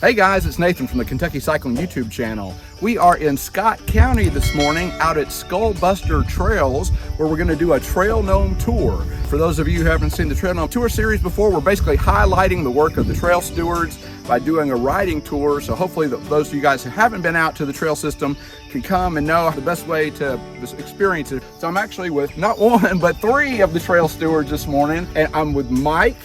Hey guys, it's Nathan from the Kentucky Cycling YouTube channel. We are in Scott County this morning out at Skullbuster Trails, where we're going to do a Trail Gnome tour. For those of you who haven't seen the Trail Gnome tour series before, we're basically highlighting the work of the trail stewards by doing a riding tour. So hopefully those of you guys who haven't been out to the trail system can come and know the best way to experience it. So I'm actually with not one, but three of the trail stewards this morning, and I'm with Mike,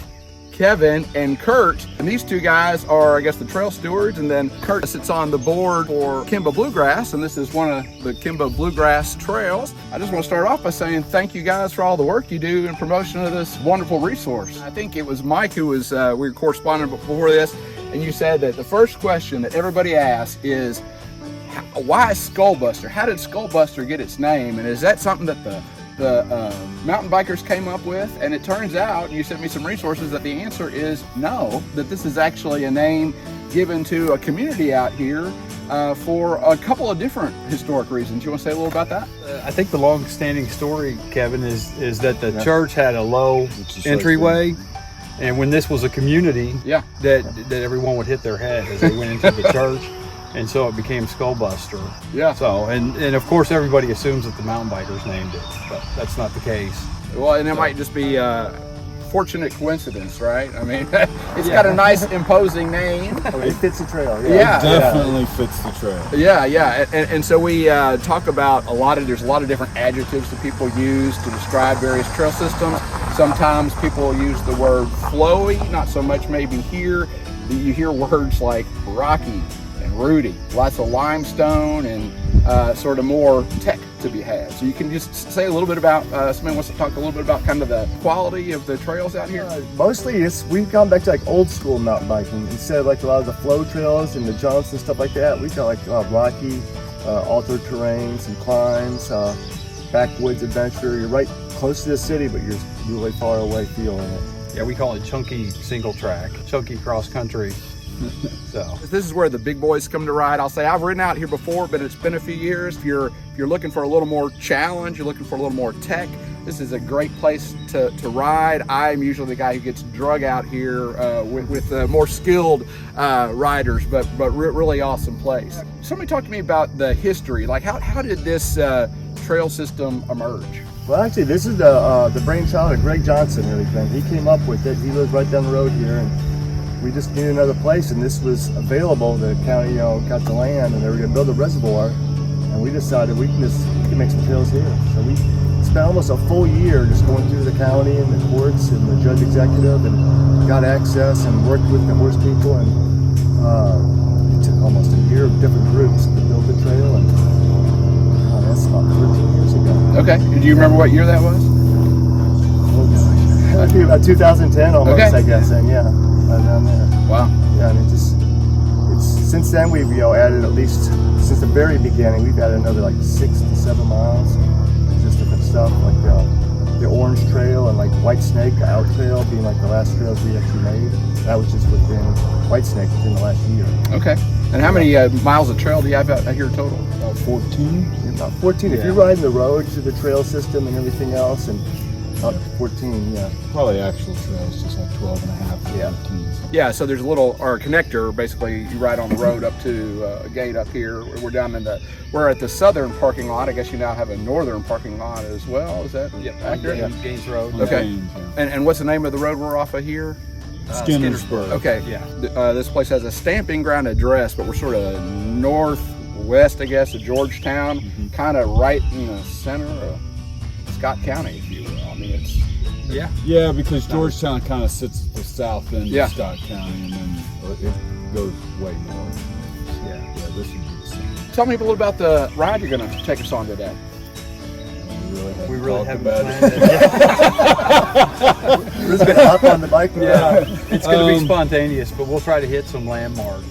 Kevin, and Kurt, and these two guys are, I guess, the trail stewards, and then Kurt sits on the board for Kimba Bluegrass, and this is one of the Kimba Bluegrass trails. I just want to start off by saying thank you guys for all the work you do in promotion of this wonderful resource. I think it was Mike who was, we were corresponding before this, and you said that the first question that everybody asks is, why Skullbuster? How did Skullbuster get its name? And is that something that the mountain bikers came up with? And it turns out, you sent me some resources, that the answer is no, that this is actually a name given to a community out here for a couple of different historic reasons. You want to say a little about that? I think the long-standing story, Kevin, is that the church had a low entryway, and when this was a community, that everyone would hit their head as they went into the church. And so it became Skullbuster. Yeah. So, and of course everybody assumes that the mountain bikers named it, but that's not the case. Well, and it might just be fortunate coincidence, right? I mean, it's got a nice imposing name. It fits the trail. It definitely fits the trail. Yeah. And so we talk about there's a lot of different adjectives that people use to describe various trail systems. Sometimes people use the word flowy, not so much maybe here. You hear words like rocky and rooty, lots of limestone and sort of more tech to be had. So you can just say a little bit about, somebody wants to talk a little bit about kind of the quality of the trails out here? Mostly we've gone back to like old school mountain biking. Instead of like a lot of the flow trails and the jumps and stuff like that, we've got like rocky, altered terrain, some climbs, backwoods adventure. You're right close to the city, but you're really far away feeling it. Yeah, we call it chunky single track, chunky cross country. So this is where the big boys come to ride. I'll say I've ridden out here before, but it's been a few years. If you're looking for a little more challenge, you're looking for a little more tech, this is a great place to ride. I'm usually the guy who gets drug out here with more skilled riders, but really awesome place. Somebody talk to me about the history. Like how did this trail system emerge? Well, actually, this is the brainchild of Greg Johnson and everything. He came up with it. He lives right down the road here, and we just needed another place, and this was available. The county, got the land, and they were going to build a reservoir, and we decided we can make some trails here. So we spent almost a full year just going through the county and the courts and the judge executive, and got access and worked with the horse people, and it took almost a year of different groups to build the trail, and that's about 13 years ago. Okay. Do you remember what year that was? Oh gosh, that'd be about 2010 almost, I guess. And down there. Wow. Yeah, and it's since then we've added at least, since the very beginning, we've added another like 6 to 7 miles, just different stuff like the Orange Trail and like White Snake, the out trail being like the last trails we actually made. That was just within White Snake within the last year. Okay. And how many miles of trail do you have out here total? About 14. About 14. Yeah. If you're riding the road to the trail system and everything else, and about 14, yeah. Probably actual trails, just like 12 and a half, 14. Yeah, so there's a connector, basically you ride on the road up to a gate up here. We're at the southern parking lot. I guess you now have a northern parking lot as well. Is that accurate? Yeah, Gaines Road. Okay. Gaines, And what's the name of the road we're off of here? Skinnersburg. Okay. Yeah. This place has a stamping ground address, but we're sort of northwest, I guess, of Georgetown, kind of right in the center of Scott County, if you will. I mean, it's... Yeah, because Georgetown kind of sits at the south end of Scott County, and then it goes way north. Yeah, this would be the same. Tell me a little about the ride you're going to take us on today. We really haven't planned it. We're just going to hop on the bike. It's going to be spontaneous, but we'll try to hit some landmark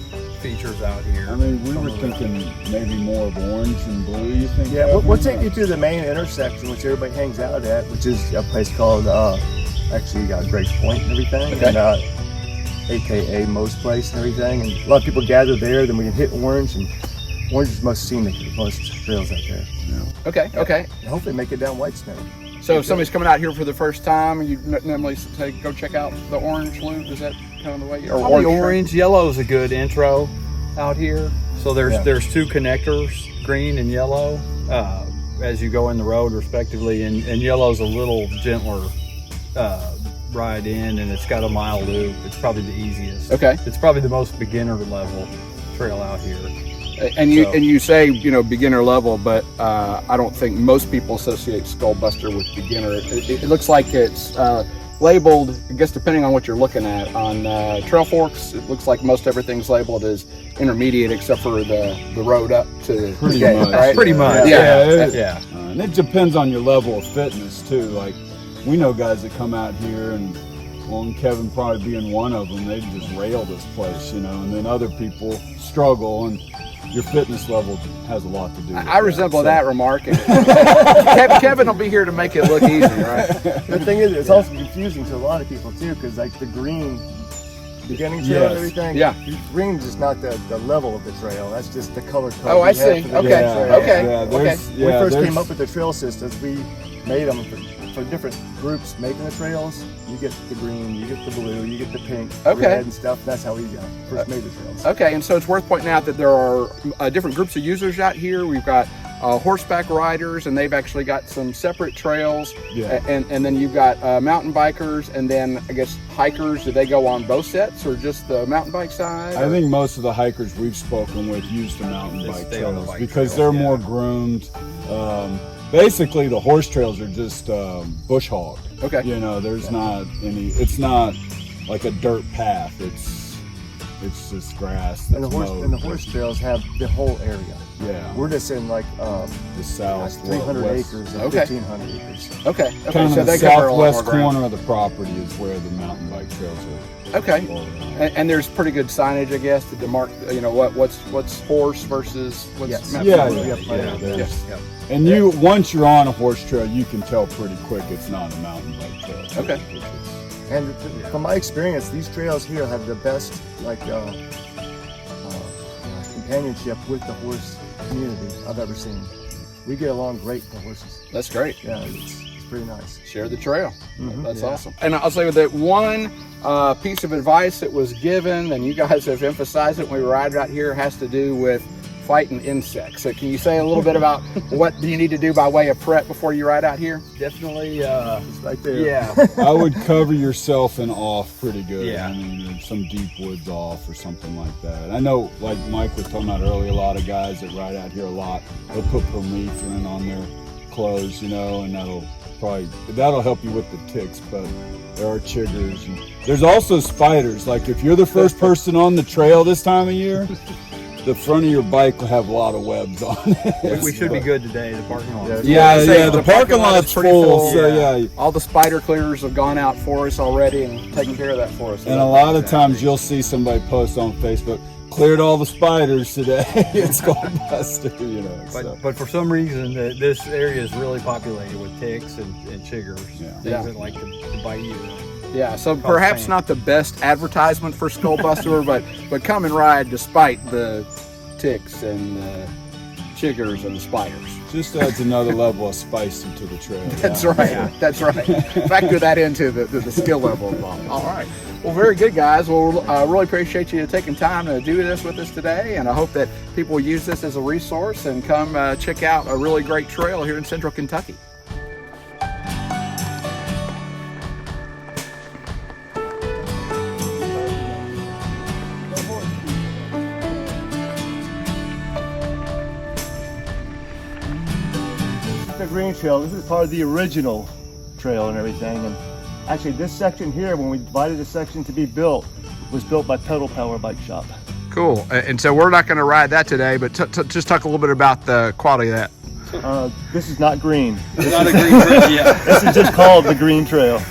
features out here. I mean, we were thinking maybe more of orange and blue, you think? Yeah, we'll take you to the main intersection, which everybody hangs out at, which is a place called, actually got Grace Point and everything, and AKA Most Place and everything. And a lot of people gather there, then we can hit Orange, and Orange is most scenic, most trails out there. Yeah. Okay. And hopefully make it down White Snake. So if somebody's coming out here for the first time, you normally say, go check out the Orange Loop, is that kind of the way? Probably orange. Yellow is a good intro out here. So there's two connectors, green and yellow, as you go in the road respectively, and yellow's a little gentler ride in, and it's got a mile loop. It's probably the easiest. Okay. It's probably the most beginner level trail out here. And you say, you know, beginner level, but I don't think most people associate Skullbuster with beginner. It looks like it's labeled, I guess depending on what you're looking at. On Trail Forks, it looks like most everything's labeled as intermediate except for the road up to Pretty the gate, much. right? Pretty much. Yeah. And it depends on your level of fitness too. Like, we know guys that come out here, and Kevin probably being one of them, they just rail this place, you know, and then other people struggle, and your fitness level has a lot to do with I resemble so. that remark. Kevin will be here to make it look easy, right? The thing is, it's also confusing to a lot of people too, because like the green beginning trail and everything, green is not the level of the trail. That's just the color code. Oh, I see. Okay. When we first came up with the trail systems, we made them for different groups making the trails. You get the green, you get the blue, you get the pink, red and stuff. That's how we first made the trails. Okay, and so it's worth pointing out that there are different groups of users out here. We've got horseback riders, and they've actually got some separate trails. And then you've got mountain bikers, and then I guess hikers. Do they go on both sets or just the mountain bike side? I think most of the hikers we've spoken with use the mountain bike trails because they're more groomed. Basically, the horse trails are just bush hogged. Okay. You know, there's not any. It's not like a dirt path. It's just grass. And the horse trails have the whole area. Yeah. We're just in like the south, 300 acres and 1,500 acres. Okay. Kind so of they the cover a lot more southwest ground. corner of the property is where the mountain bike trails are. Okay. And there's pretty good signage, I guess, to demark. You know what's horse versus what's mountain bike. And once you're on a horse trail, you can tell pretty quick it's not a mountain bike trail. Okay. And from my experience, these trails here have the best companionship with the horse community I've ever seen. We get along great with the horses. That's great. Yeah, it's pretty nice. Share the trail. That's awesome. And I'll say that one piece of advice that was given, and you guys have emphasized it when we ride out here, has to do with fighting insects. So can you say a little bit about what do you need to do by way of prep before you ride out here? Definitely. It's right there. Yeah. I would cover yourself in off pretty good. Yeah. I mean, some deep woods off or something like that. I know, like Mike was talking about earlier, a lot of guys that ride out here a lot, they'll put permethrin on their clothes, you know, and that'll help you with the ticks, but there are chiggers. And there's also spiders. Like if you're the first person on the trail this time of year, the front of your bike will have a lot of webs on it. We should be good today. The parking lot. Yeah, the parking lot's full. So all the spider clearers have gone out for us already and taken care of that for us. And a lot of times you'll see somebody post on Facebook, cleared all the spiders today. It's Skullbuster, you know. But for some reason, this area is really populated with ticks and chiggers. Things that like to bite you. Yeah, so perhaps not the best advertisement for Skullbuster, but come and ride despite the ticks and chiggers and the spiders. Just adds another level of spice into the trail. That's right. Yeah. That's right. Factor that into the skill level involved. All right. Well, very good, guys. Well, I really appreciate you taking time to do this with us today, and I hope that people will use this as a resource and come check out a really great trail here in Central Kentucky. The green trail, this is part of the original trail and everything, and actually this section here, when we divided the section to be built, was built by Pedal Power Bike Shop. Cool. And so we're not going to ride that today, but just talk a little bit about the quality of that. This is not green. It's not a green trail yet. This is just called the green trail.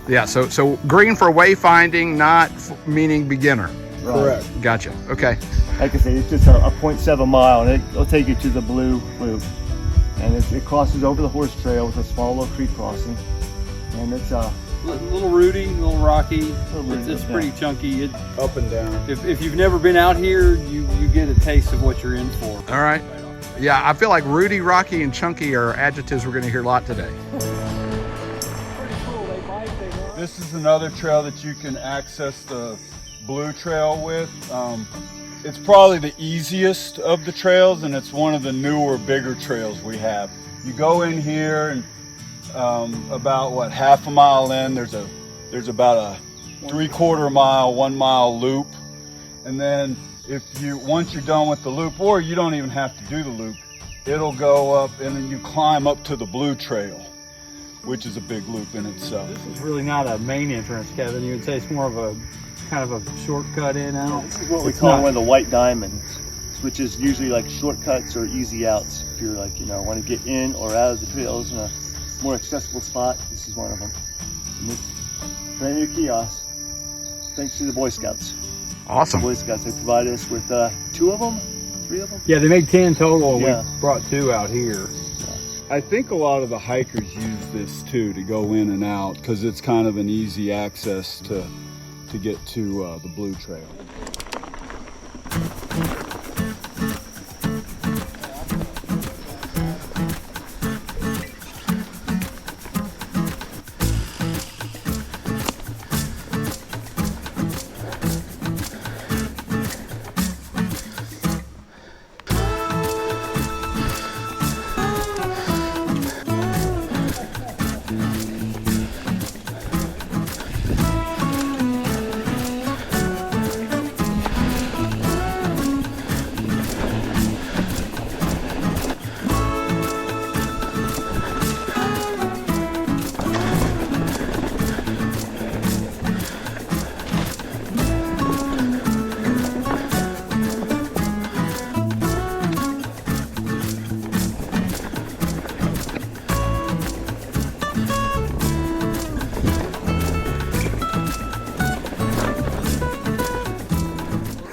Yeah, so green for wayfinding, not meaning beginner. Right. Correct. Gotcha. Okay. Like I say, it's just a 0.7 mile, and it'll take you to the blue loop. And it crosses over the horse trail with a small little creek crossing. And it's a little rooty, a little rocky. It's pretty chunky. Up and down. If you've never been out here, you get a taste of what you're in for. All right. Yeah, I feel like rooty, rocky, and chunky are adjectives we're going to hear a lot today. This is another trail that you can access the blue trail with. It's probably the easiest of the trails, and it's one of the newer, bigger trails we have. You go in here, and about what, half a mile in, there's about a 3/4 mile, 1 mile loop, and then once you're done with the loop, or you don't even have to do the loop, it'll go up, and then you climb up to the blue trail, which is a big loop in itself. This is really not a main entrance, Kevin. You would say it's more of a kind of a shortcut in out. This is what we call one of the white diamonds, which is usually like shortcuts or easy outs. If you're like, want to get in or out of the trails in a more accessible spot, this is one of them. And this brand new kiosk, thanks to the Boy Scouts. Awesome. The Boy Scouts, they provided us with 2 of them, 3 of them. Yeah, they made 10 total, and Yeah. we brought 2 out here. I think a lot of the hikers use this too to go in and out, because it's kind of an easy access to get to the blue trail.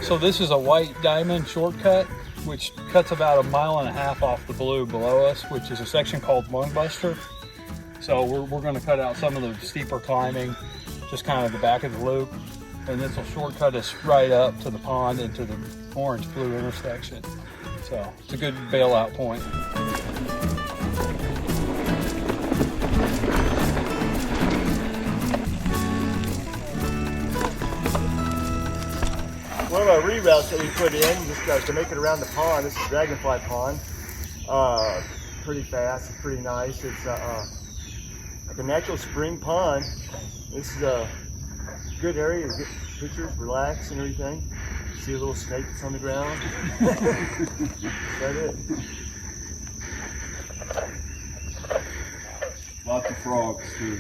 So this is a white diamond shortcut, which cuts about 1.5 miles off the blue below us, which is a section called Skullbuster. So we're going to cut out some of the steeper climbing, just kind of the back of the loop, and this will shortcut us right up to the pond and to the orange-blue intersection. So it's a good bailout point. One of our reroutes that we put in just to make it around the pond. This is Dragonfly Pond. Pretty fast, it's pretty nice. It's like a natural spring pond. This is a good area to get pictures, relax and everything. See a little snake that's on the ground. That's it. Lots of frogs too.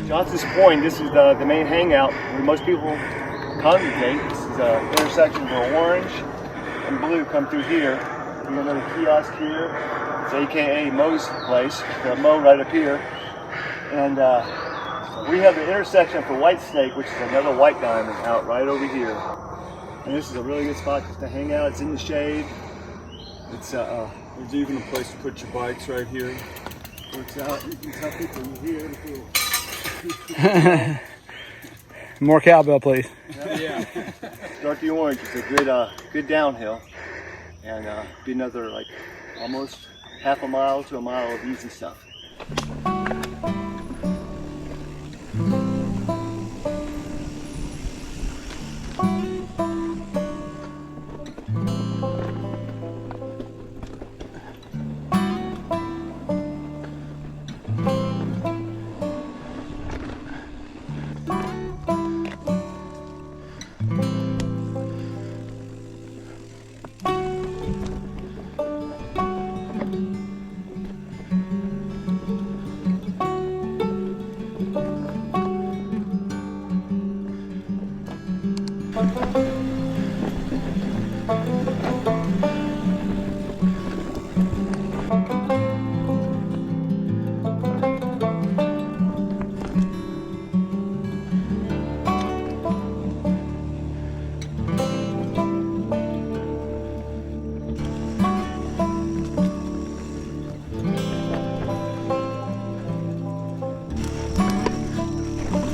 Johnson's Point, this is the main hangout where most people congregate. This is an intersection where orange and blue come through here. We have another kiosk here. It's AKA Mo's place. Got Mo right up here. And we have the intersection for White Snake, which is another white diamond out right over here. And this is a really good spot just to hang out. It's in the shade. It's There's even a place to put your bikes right here. works out. You can tell people here. More cowbell, please. Yeah. Start the orange. It's a good downhill, and be another like almost 1/2 mile to 1 mile of easy stuff.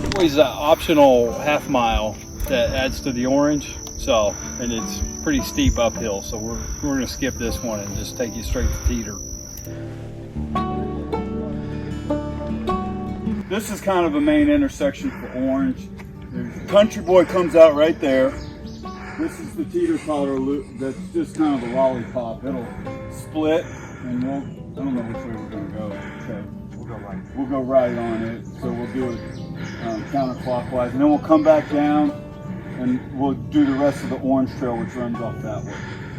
Midway's an optional 1/2 mile that adds to the orange. So, and it's pretty steep uphill. So we're gonna skip this one and just take you straight to Teeter. This is kind of a main intersection for orange. Country Boy comes out right there. This is the Teeter Totter loop that's just kind of a lollipop. It'll split and I don't know which way we're gonna go. Okay. We'll go right. We'll go right on it. So we'll do it counterclockwise, and then we'll come back down and we'll do the rest of the orange trail, which runs off that way.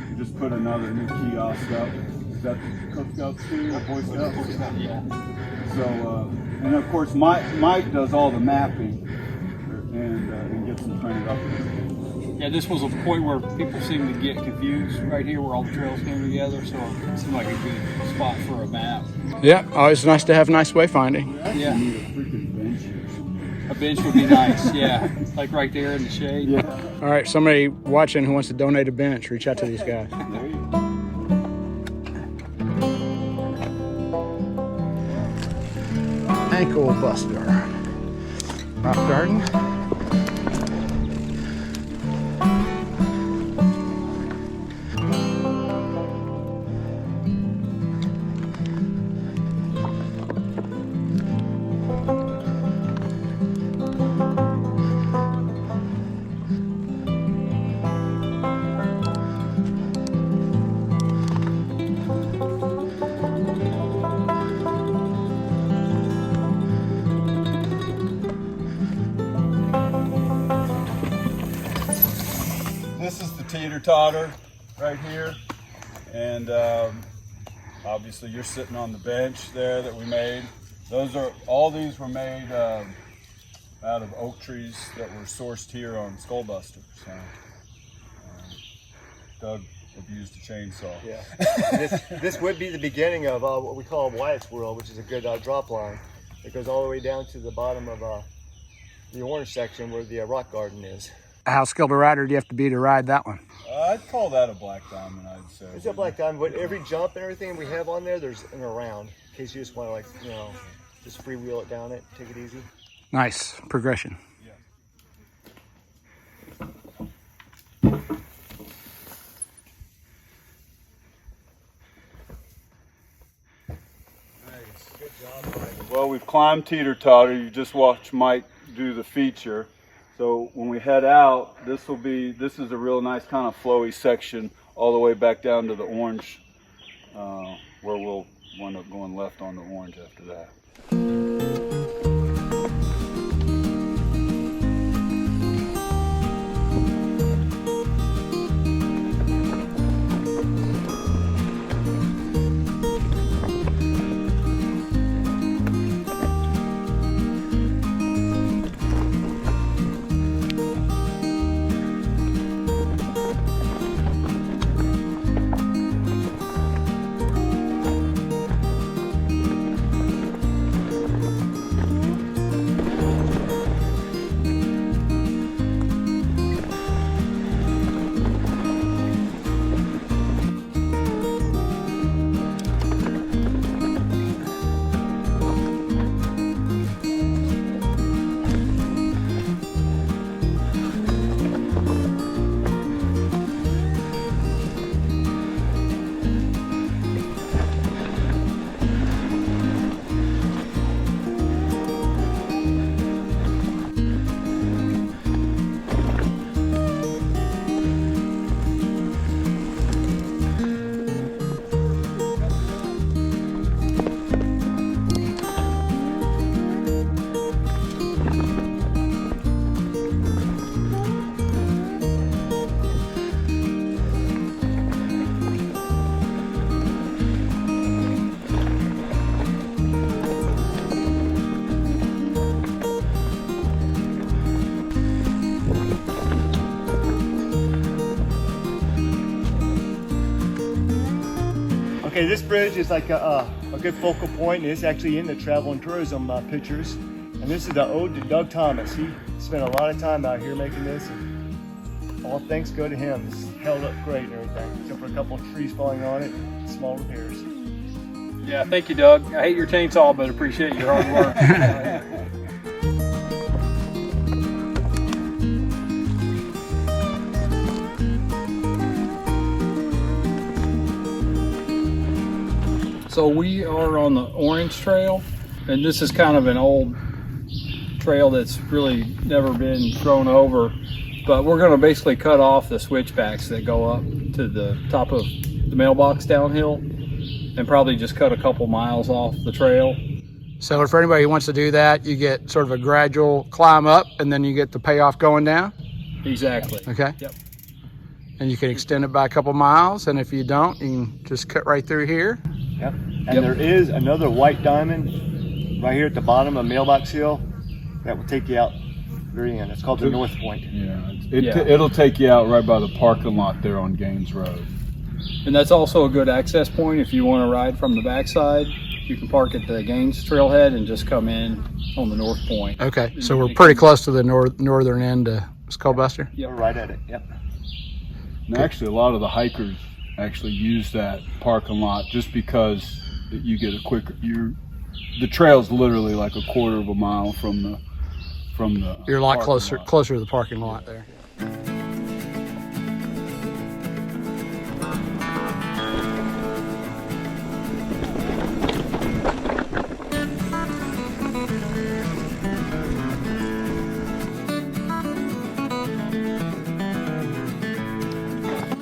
We just put another new kiosk up. Is that the Cub Scouts too, or Boy Scouts? Yeah. So, and of course, Mike does all the mapping and gets them printed up. Yeah, this was a point where people seem to get confused right here where all the trails came together, so it seemed like a good spot for a map. Yeah, always nice to have nice wayfinding. Yeah. Need a freaking bench here. A bench would be nice, yeah. Like right there in the shade. Yeah. All right, somebody watching who wants to donate a bench, reach out to these guys. There you go. Ankle buster. Rock garden. This is the Teeter Totter right here, and obviously you're sitting on the bench there that we made. All these were made out of oak trees that were sourced here on Skullbuster. So Doug abused the chainsaw. Yeah. This would be the beginning of what we call Wyatt's World, which is a good drop line. It goes all the way down to the bottom of the orange section where the rock garden is. How skilled a rider do you have to be to ride that one? I'd call that a black diamond, I'd say. It's a black diamond, but every jump and everything we have on there, there's an around, in case you just want to just freewheel it down it, take it easy. Nice progression. Good job, Mike. Well, we've climbed Teeter Totter. You just watched Mike do the feature. So when we head out, this is a real nice kind of flowy section all the way back down to the orange, where we'll wind up going left on the orange after that. Okay, this bridge is like a good focal point, and it's actually in the travel and tourism pictures. And this is the ode to Doug Thomas. He spent a lot of time out here making this, and all thanks go to him. It's held up great and everything, except for a couple of trees falling on it, and small repairs. Yeah, thank you, Doug. I hate your chainsaw, but appreciate your hard work. So we are on the Orange Trail, and this is kind of an old trail that's really never been thrown over. But we're going to basically cut off the switchbacks that go up to the top of the mailbox downhill and probably just cut a couple miles off the trail. So for anybody who wants to do that, you get sort of a gradual climb up and then you get the payoff going down? Exactly. Okay. Yep. And you can extend it by a couple miles, and if you don't, you can just cut right through here. Yep. And there is another white diamond right here at the bottom of Mailbox Hill that will take you out very end. It's called the North Point. Yeah, it'll take you out right by the parking lot there on Gaines Road. And that's also a good access point if you want to ride from the backside. You can park at the Gaines Trailhead and just come in on the North Point. Okay, so we're pretty close to the northern end of Skullbuster? Yep, we're right at it, yep. And actually, a lot of the hikers actually use that parking lot just because you get a quicker, the trail's literally like a quarter of a mile from the You're a lot closer to the parking lot there.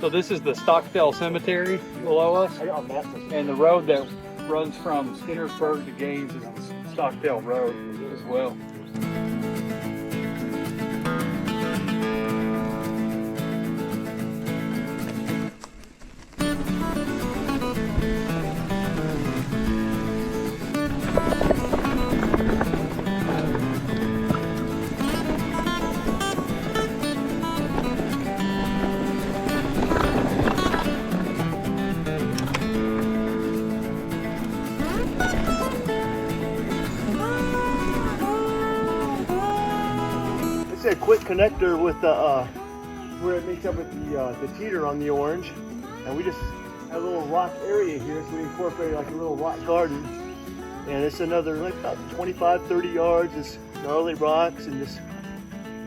So this is the Stockdell Cemetery below us, and the road that runs from Skinnersburg to Gaines is the Stockdell Road as well. A quick connector with the where it meets up with the Teeter on the Orange, and we just have a little rock area here, so we incorporated like a little rock garden, and it's another like about 25-30 yards, just gnarly rocks and just,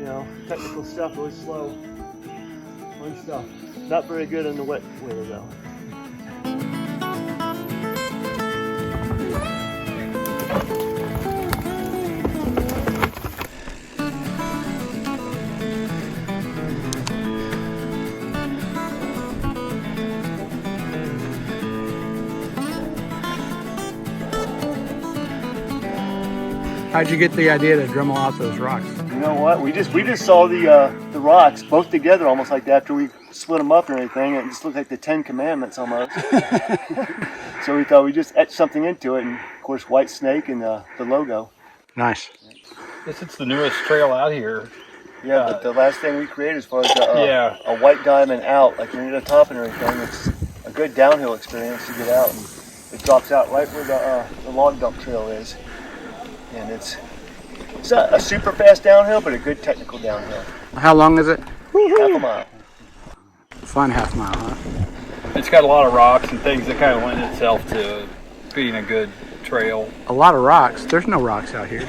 you know, technical stuff, really slow, fun stuff. Not very good in the wet weather though. How'd you get the idea to Dremel out those rocks? You know what? We just saw the rocks both together almost like that after we split them up and everything. It just looked like the 10 Commandments almost. So we thought we'd just etch something into it, and of course white snake and the logo. Nice. This is the newest trail out here. Yeah, but the last thing we created as far as a white diamond out, like you're near the top and everything, it's a good downhill experience to get out. And it drops out right where the log dump trail is. And it's not a super fast downhill, but a good technical downhill. How long is it? Half a mile. Fun half mile, huh? It's got a lot of rocks and things that kind of lend itself to being a good trail. A lot of rocks. There's no rocks out here.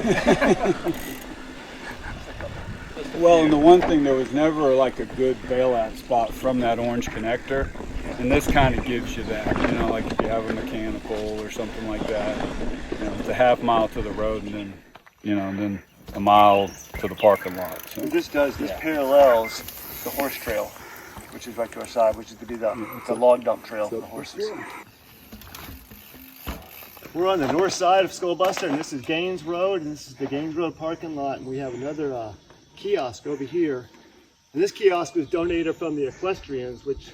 Well, and the one thing, there was never like a good bailout spot from that orange connector, and this kind of gives you that, you know, like if you have a mechanical or something like that, you know, it's a half mile to the road and then, you know, then a mile to the parking lot. So. What this parallels the horse trail, which is right to our side, which is to be the log dump trail for the horses. We're on the north side of Skullbuster, and this is Gaines Road, and this is the Gaines Road parking lot, and we have another kiosk over here. And this kiosk was donated from the equestrians, which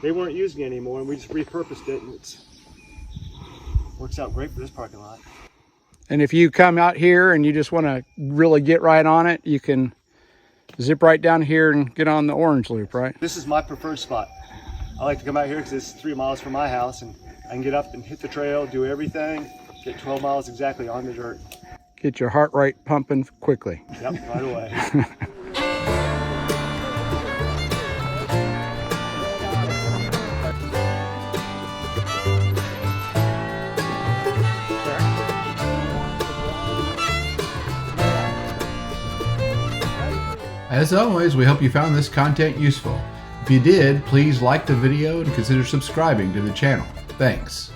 they weren't using anymore, and we just repurposed it, and it works out great for this parking lot. And if you come out here and you just want to really get right on it, you can zip right down here and get on the orange loop, right? This is my preferred spot. I like to come out here because it's 3 miles from my house, and I can get up and hit the trail, do everything, get 12 miles exactly on the dirt. Get your heart rate pumping quickly. Yep, right away. As always, we hope you found this content useful. If you did, please like the video and consider subscribing to the channel. Thanks.